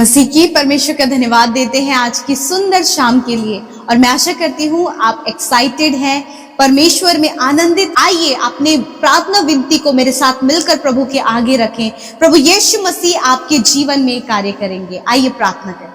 मसीह की परमेश्वर का धन्यवाद देते हैं आज की सुंदर शाम के लिए। और मैं आशा करती हूँ आप एक्साइटेड हैं, परमेश्वर में आनंदित। आइए अपने प्रार्थना विनती को मेरे साथ मिलकर प्रभु के आगे रखें। प्रभु यीशु मसीह आपके जीवन में कार्य करेंगे। आइए प्रार्थना करें।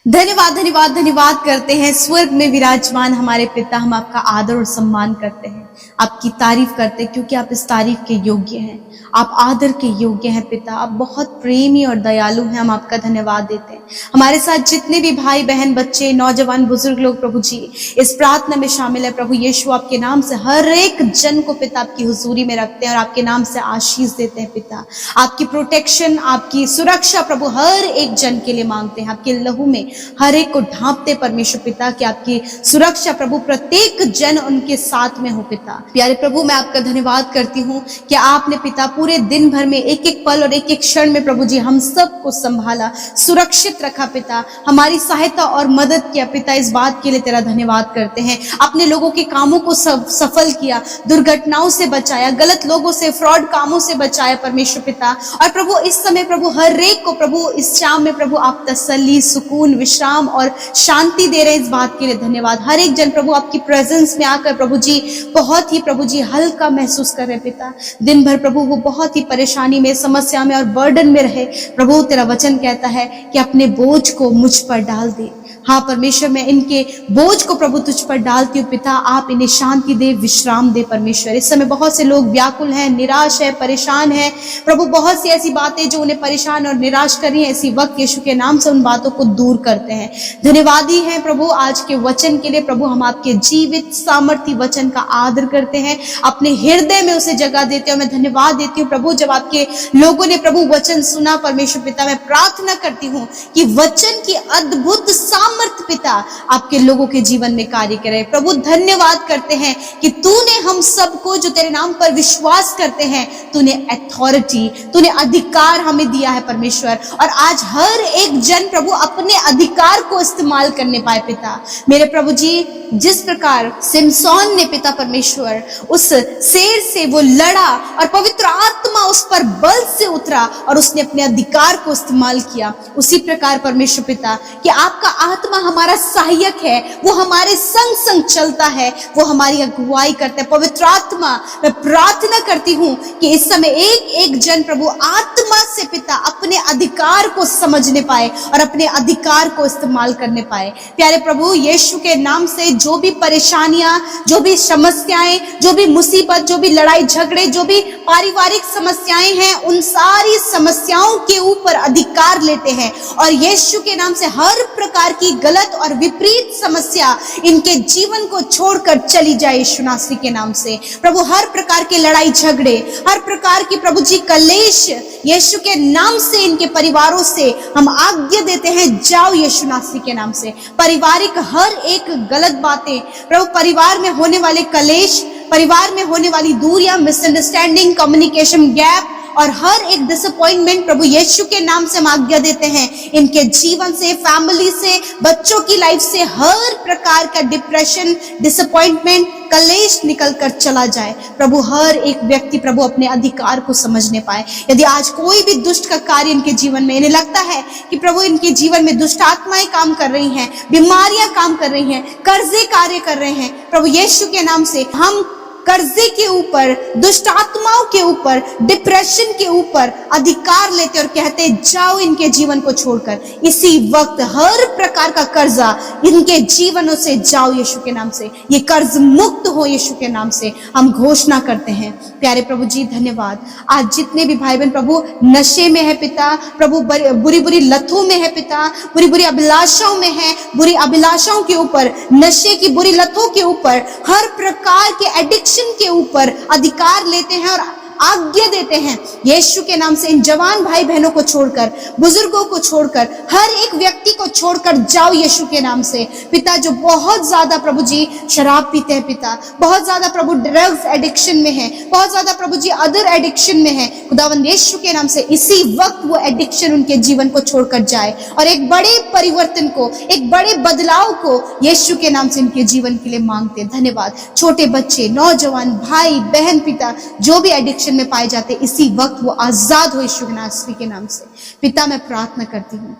धन्यवाद धन्यवाद धन्यवाद करते हैं स्वर्ग में विराजमान हमारे पिता। हम आपका आदर और सम्मान करते हैं, आपकी तारीफ करते हैं, क्योंकि आप इस तारीफ के योग्य हैं, आप आदर के योग्य हैं पिता। आप बहुत प्रेमी और दयालु हैं। हम आपका धन्यवाद देते हैं। हमारे साथ जितने भी भाई बहन, बच्चे, नौजवान, बुजुर्ग लोग प्रभु जी इस प्रार्थना में शामिल है, प्रभु यीशु आपके नाम से हर एक जन को पिता आपकी हुजूरी में रखते हैं और आपके नाम से आशीष देते हैं पिता। आपकी प्रोटेक्शन, आपकी सुरक्षा प्रभु हर एक जन के लिए मांगते हैं। आपके लहू में हर एक को ढांपते परमेश्वर पिता कि आपकी सुरक्षा प्रभु प्रत्येक जन उनके साथ में हो पिता। प्यारे प्रभु, मैं आपका धन्यवाद करती हूँ कि आपने पिता पूरे दिन भर में एक एक पल और एक एक क्षण में प्रभु जी हम सबको संभाला, सुरक्षित रखा पिता, हमारी सहायता और मदद किया पिता। इस बात के लिए तेरा धन्यवाद करते हैं। अपने लोगों के कामों को सफल किया, दुर्घटनाओं से बचाया, गलत लोगों से, फ्रॉड कामों से बचाया परमेश्वर पिता। और प्रभु इस समय प्रभु हर एक को प्रभु इस शाम में प्रभु आप तसल्ली, सुकून, विश्राम और शांति दे रहे हैं। इस बात के लिए धन्यवाद। हर एक जन प्रभु आपकी प्रेजेंस में आकर प्रभु जी बहुत ही प्रभु जी हल्का महसूस कर रहे पिता। दिन भर प्रभु वो बहुत ही परेशानी में, समस्या में और बर्डन में रहे। प्रभु तेरा वचन कहता है कि अपने बोझ को मुझ पर डाल दे। हाँ परमेश्वर, मैं इनके बोझ को प्रभु तुझ पर डालती हूँ पिता। आप इन्हें शांति दे, विश्राम दे परमेश्वर। इस समय बहुत से लोग व्याकुल हैं, निराश है, परेशान है प्रभु। बहुत सी ऐसी बातें जो उन्हें परेशान और निराश कर रही हैं, इसी वक्त यीशु के नाम से उन बातों को दूर करते हैं। धन्यवादी हैं प्रभु आज के वचन के लिए। प्रभु हम आपके जीवित सामर्थ्य वचन का आदर करते हैं, अपने हृदय में उसे जगह देते हैं। मैं धन्यवाद देती हूँ प्रभु जब आपके लोगों ने प्रभु वचन सुना परमेश्वर पिता। मैं प्रार्थना करती हूँ कि वचन की अद्भुत सामर्थ्य पिता आपके लोगों के जीवन में कार्य करे। प्रभु धन्यवाद करते हैं कि तूने हम सबको जो तेरे नाम पर विश्वास करते हैं, तूने अथॉरिटी, तूने अधिकार हमें दिया है परमेश्वर। और आज हर एक जन प्रभु अपने अधिकार को इस्तेमाल करने पाए पिता। मेरे प्रभु जी जिस प्रकार सिमसोन ने पिता परमेश्वर उस शेर से वो लड़ा और पवित्र आत्मा उस पर बल से उतरा और उसने अपने अधिकार को इस्तेमाल किया, उसी प्रकार परमेश्वर पिता कि आपका आत्मा हमारा सहायक है, वो हमारे संग संग चलता है, वो हमारी अगुवाई करता है। पवित्र आत्मा, मैं प्रार्थना करती हूँ कि इस समय एक एक जन प्रभु आत्मा से पिता अपने अधिकार को समझने पाए और अपने अधिकार को इस्तेमाल करने पाए। प्यारे प्रभु यीशु के नाम से जो भी परेशानियां, जो भी समस्याएं, जो भी मुसीबत, जो भी लड़ाई झगड़े, जो भी पारिवारिक समस्याएं हैं, उन सारी समस्याओं के ऊपर अधिकार लेते हैं और यीशु के नाम से हर प्रकार की गलत और विपरीत समस्या इनके जीवन को छोड़कर चली जाए यीशु नासरी के नाम से। प्रभु हर प्रकार के लड़ाई झगड़े, हर प्रकार की प्रभु जी कलेश यीशु के नाम से इनके परिवारों से हम आज्ञा देते हैं, जाओ यीशु नासरी के नाम से। पारिवारिक हर एक गलत बातें प्रभु, परिवार में होने वाले कलेश, परिवार में होने वाली दूरियां, मिसअंडरस्टैंडिंग, कम्युनिकेशन गैप और हर एक डिसअपॉइंटमेंट प्रभु यीशु के नाम से हम आज्ञा देते हैं इनके जीवन से, फैमिली से, बच्चों की लाइफ से हर प्रकार का डिप्रेशन, डिसअपॉइंटमेंट, कलेश निकल कर चला जाए। प्रभु हर एक व्यक्ति प्रभु अपने अधिकार को समझने पाए। यदि आज कोई भी दुष्ट का कार्य इनके जीवन में, इन्हें लगता है कि प्रभु इनके जीवन में दुष्ट आत्माएं काम कर रही हैं, बीमारियां काम कर रही हैं, कर्जे कार्य कर रहे हैं, प्रभु यीशु के नाम से हम कर्जे के ऊपर, दुष्ट आत्माओं के ऊपर, डिप्रेशन के ऊपर अधिकार लेते और कहते जाओ इनके जीवन को छोड़कर। इसी वक्त हर प्रकार का कर्जा इनके जीवनों से जाओ यीशु के नाम से। ये कर्ज मुक्त हो यीशु के नाम से हम घोषणा करते हैं। प्यारे प्रभु जी धन्यवाद। आज जितने भी भाई बहन प्रभु नशे में है पिता, प्रभु बुरी बुरी लतों में है पिता, बुरी बुरी अभिलाषाओं में है, बुरी अभिलाषाओं के ऊपर, नशे की बुरी लतों के ऊपर, हर प्रकार के एडिक्शन के ऊपर अधिकार लेते हैं और आज्ञा देते हैं यीशु के नाम से। इन जवान भाई बहनों को छोड़कर, बुजुर्गों को छोड़कर, हर एक व्यक्ति को छोड़कर जाओ यीशु के नाम से पिता। जो बहुत ज्यादा प्रभु जी शराब पीते हैं पिता, बहुत ज्यादा प्रभु ड्रग्स एडिक्शन में है, बहुत ज्यादा प्रभु जी अदर एडिक्शन में है, खुदावंद यीशु के नाम से इसी वक्त वो एडिक्शन उनके जीवन को छोड़कर जाए और एक बड़े परिवर्तन को, एक बड़े बदलाव को यीशु के नाम से इनके जीवन के लिए मांगते। धन्यवाद। छोटे बच्चे, नौजवान, भाई बहन पिता, जो भी एडिक्शन डिप्रेशन में पाए जाते हैं, इसी वक्त वो आजाद हो यीशु नासरी के नाम से। पिता मैं प्रार्थना करती हूँ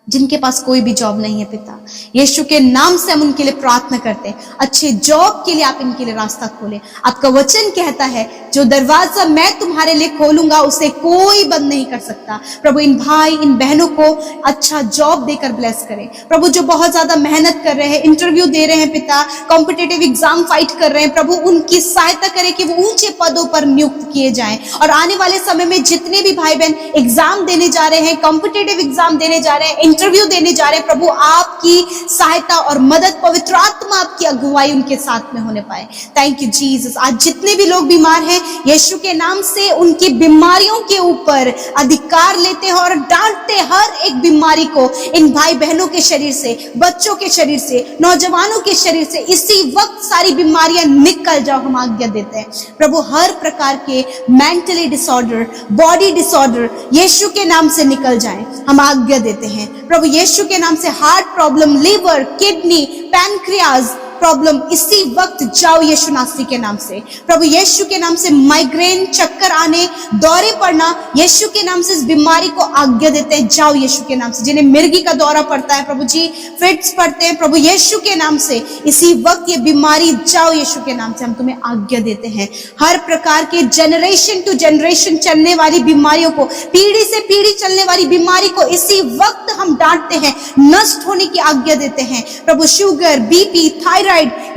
जिनके पास कोई भी जॉब नहीं है पिता, यीशु के नाम से हम उनके लिए प्रार्थना करते हैं, अच्छे जॉब के लिए आप इनके लिए रास्ता खोलें। आपका वचन कहता है जो दरवाजा मैं तुम्हारे लिए खोलूंगा उसे कोई बंद नहीं कर सकता। प्रभु इन भाई इन बहनों को अच्छा जॉब देकर ब्लेस करें। प्रभु जो बहुत ज्यादा मेहनत कर रहे हैं, इंटरव्यू दे रहे हैं पिता, कॉम्पिटिटिव एग्जाम फाइट कर रहे हैं, प्रभु उनकी सहायता करें कि वो ऊंचे पदों पर नियुक्त किए जाएं। और आने वाले समय में जितने भी भाई बहन एग्जाम देने जा रहे हैं, कॉम्पिटिटिव एग्जाम देने जा रहे हैं, इंटरव्यू देने जा रहे हैं, प्रभु आपकी सहायता और मदद, पवित्र आत्मा आपकी अगुवाई उनके साथ में होने पाए। Thank you Jesus. आज जितने भी लोग बीमार हैं, यीशु के नाम से उनकी बीमारियों के ऊपर अधिकार लेते हैं और डांटते हर एक बीमारी को इन भाई बहनों के शरीर से, बच्चों के शरीर से, नौजवानों के शरीर से इसी वक्त सारी बीमारियां निकल जाओ, हम आज्ञा देते हैं। प्रभु हर प्रकार के मेंटली डिसऑर्डर, बॉडी डिसऑर्डर यीशु के नाम से निकल जाएं, हम आज्ञा देते हैं। प्रभु यीशु के नाम से heart problem, liver, kidney, pancreas problem इसी वक्त जाओ यीशु नासरी के नाम से। प्रभु यीशु के नाम से माइग्रेन, चक्कर आने, दौरे पड़ना, यीशु के नाम से इस बीमारी को आज्ञा देते हैं, जाओ यीशु के नाम से। जिन्हें मिर्गी का दौरा पड़ता है प्रभु जी, फिट्स पड़ते हैं, प्रभु यीशु के नाम से इसी वक्त ये बीमारी जाओ यीशु के नाम से, हम तुम्हें आज्ञा देते हैं। हर प्रकार के जनरेशन टू जनरेशन चलने वाली बीमारियों को, पीढ़ी से पीढ़ी चलने वाली बीमारी को इसी वक्त हम डांटते हैं, नष्ट होने की आज्ञा देते हैं। प्रभु शुगर, बीपी, थायराइड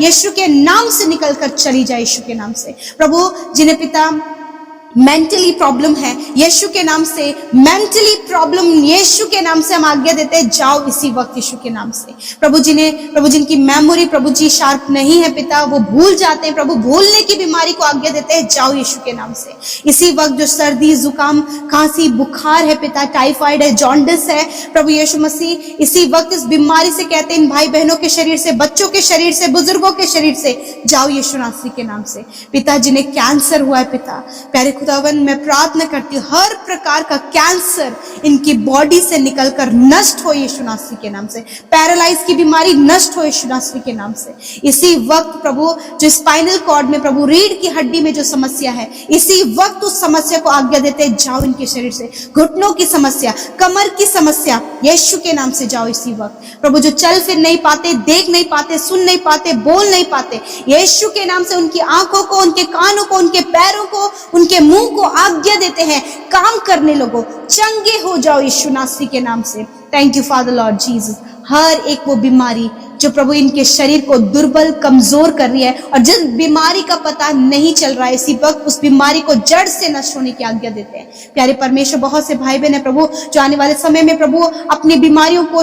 यीशु के नाम से निकलकर चली जाए यीशु के नाम से। प्रभु जिन्हें पिता मेंटली प्रॉब्लम है, यीशु के नाम से मेंटली प्रॉब्लम यीशु के नाम से हम आज्ञा देते हैं, जाओ इसी वक्त यीशु के नाम से। प्रभु जिनकी मेमोरी प्रभु जी शार्प नहीं है पिता, वो भूल जाते हैं, प्रभु भूलने की बीमारी को आज्ञा देते हैं, जाओ यीशु के नाम से। इसी वक्त जो सर्दी, जुकाम, खांसी, बुखार है पिता, टाइफाइड है, जॉन्डिस है, प्रभु यीशु मसीह इसी वक्त इस बीमारी से कहते हैं इन भाई बहनों के शरीर से, बच्चों के शरीर से, बुजुर्गों के शरीर से, जाओ यीशु नासरी के नाम से। पिता जिन्हें कैंसर हुआ है पिता, प्यारे खुदावन मैं प्रार्थना करती हूँ हर प्रकार का कैंसर इनकी बॉडी से निकलकर नष्ट हो यीशु नासरी के नाम से। पैरालाइज की बीमारी नष्ट हो यीशु नासरी के नाम से। इसी वक्त प्रभु जो स्पाइनल कॉर्ड में, प्रभु रीढ़ की हड्डी में जो समस्या है, इसी वक्त उस समस्या को आज्ञा देते हैं, जाओ इनके शरीर से। घुटनों की समस्या, कमर की समस्या यीशु के नाम से जाओ इसी वक्त। प्रभु जो चल फिर नहीं पाते, देख नहीं पाते, सुन नहीं पाते, बोल नहीं पाते, यीशु के नाम से उनकी आंखों को, उनके कानों को, उनके पैरों को, उनके मुंह को आज्ञा देते हैं, काम करने लगो, चंगे हो जाओ यीशु नासरी के नाम से। Thank you father Lord Jesus. हर एक वो बीमारी जो प्रभु इनके शरीर को दुर्बल, कमजोर कर रही है और जिस बीमारी का पता नहीं चल रहा है, इसी वक्त उस बीमारी को जड़ से नष्ट होने की आज्ञा देते हैं। प्यारे परमेश्वर, बहुत से भाई बहन है प्रभु जो आने वाले समय में प्रभु अपनी बीमारियों को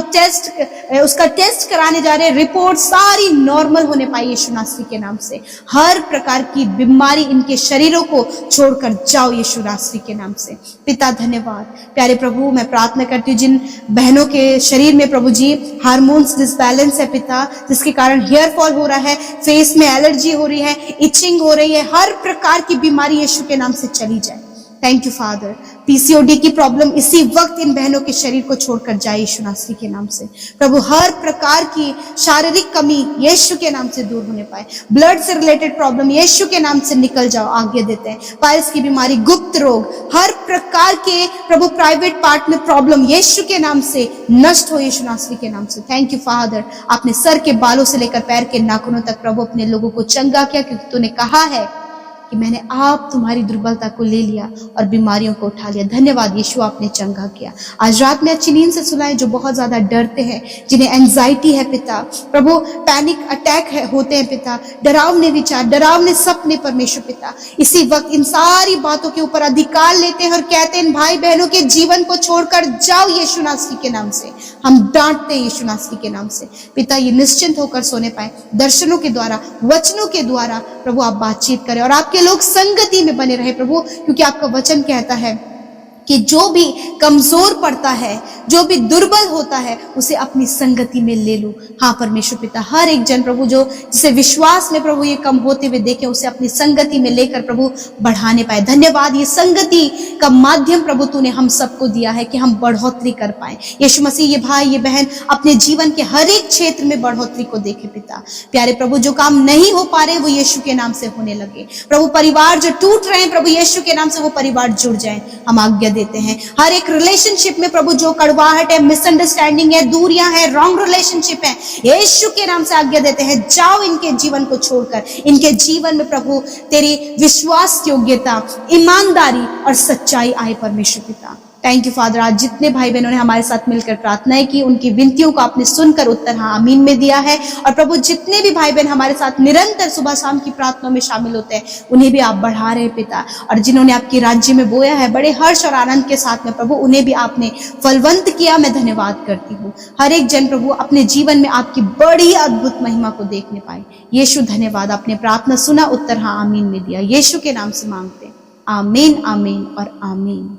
उसका टेस्ट कराने जा रहे हैं, रिपोर्ट सारी नॉर्मल होने पाई यीशु नासरी के नाम से। हर प्रकार की बीमारी इनके शरीरों को छोड़कर जाओ यीशु नासरी के नाम से। पिता धन्यवाद। प्यारे प्रभु मैं प्रार्थना करती हूँ जिन बहनों के शरीर में प्रभु जी हार्मोन्स डिसबैलेंस है पिता, जिसके कारण हेयर फॉल हो रहा है, फेस में एलर्जी हो रही है, इचिंग हो रही है, हर प्रकार की बीमारी यीशु के नाम से चली जाए। Thank you father. पीसीओडी की प्रॉब्लम इसी वक्त इन बहनों के शरीर को छोड़कर जाए यीशु नासरी के नाम से। प्रभु हर प्रकार की शारीरिक कमी यीशु के नाम से दूर होने पाए। ब्लड से रिलेटेड प्रॉब्लम यीशु के नाम से निकल जाओ, आज्ञा देते हैं। पाइल्स की बीमारी, गुप्त रोग, हर प्रकार के प्रभु प्राइवेट पार्ट में प्रॉब्लम यीशु के नाम से नष्ट हो यीशु नासरी के नाम से। Thank you father. आपने सर के बालों से लेकर पैर के नाखूनों तक प्रभु अपने लोगों को चंगा किया, क्योंकि तूने कहा है कि मैंने आप तुम्हारी दुर्बलता को ले लिया और बीमारियों को उठा लिया। धन्यवाद यीशु, आपने चंगा किया। आज रात में अच्छी नींद से सुलाएं जो बहुत ज्यादा डरते हैं, जिन्हें एंजाइटी है पिता, प्रभु पैनिक अटैक होते हैं पिता, डरावने विचार, डरावने सपने परमेश्वर पिता, इसी वक्त इन सारी बातों के ऊपर अधिकार लेते हैं और कहते हैं इन भाई बहनों के जीवन को छोड़कर जाओ यीशु नासरी के नाम से। हम डांटते हैं यीशु नासरी के नाम से पिता, ये निश्चिंत होकर सोने पाए। दर्शनों के द्वारा, वचनों के द्वारा प्रभु आप बातचीत करें और आपके लोग संगति में बने रहे प्रभु, क्योंकि आपका वचन कहता है कि जो भी कमजोर पड़ता है जो भी दुर्बल होता है उसे अपनी संगति में ले लो। हाँ परमेश्वर पिता, हर एक जन प्रभु जो जिसे विश्वास में प्रभु ये कम होते हुए देखे, उसे अपनी संगति में लेकर प्रभु बढ़ाने पाए। धन्यवाद, ये संगति का माध्यम प्रभु तूने हम सबको दिया है कि हम बढ़ोतरी कर पाए। यीशु मसीह, ये भाई ये बहन अपने जीवन के हर एक क्षेत्र में बढ़ोतरी को देखे पिता। प्यारे प्रभु, जो काम नहीं हो पा रहे वो यीशु के नाम से होने लगे प्रभु। परिवार जो टूट रहे हैं प्रभु, यीशु के नाम से वो परिवार जुड़ जाए, हम आज्ञा देते हैं। हर एक रिलेशनशिप में प्रभु जो कड़वाहट है, मिसअंडरस्टैंडिंग है, दूरियां हैं, रॉन्ग रिलेशनशिप है, यीशु के नाम से आज्ञा देते हैं, जाओ इनके जीवन को छोड़कर। इनके जीवन में प्रभु तेरी विश्वास योग्यता, ईमानदारी और सच्चाई आए परमेश्वर पिता। थैंक यू फादर, आज जितने भाई बहनों ने हमारे साथ मिलकर प्रार्थनाएं की, उनकी विनतियों को आपने सुनकर उत्तर हाँ आमीन में दिया है। और प्रभु जितने भी भाई बहन हमारे साथ निरंतर सुबह शाम की प्रार्थनाओं में शामिल होते हैं, उन्हें भी आप बढ़ा रहे पिता। और जिन्होंने आपके राज्य में बोया है बड़े हर्ष और आनंद के साथ में प्रभु, उन्हें भी आपने फलवंत किया। मैं धन्यवाद करती हूँ। हर एक जन प्रभु अपने जीवन में आपकी बड़ी अद्भुत महिमा को देखने पाए। यीशु धन्यवाद, आपने प्रार्थना सुना, उत्तर हाँ आमीन में दिया। यीशु के नाम से मांगते हैं, आमीन आमीन और आमीन।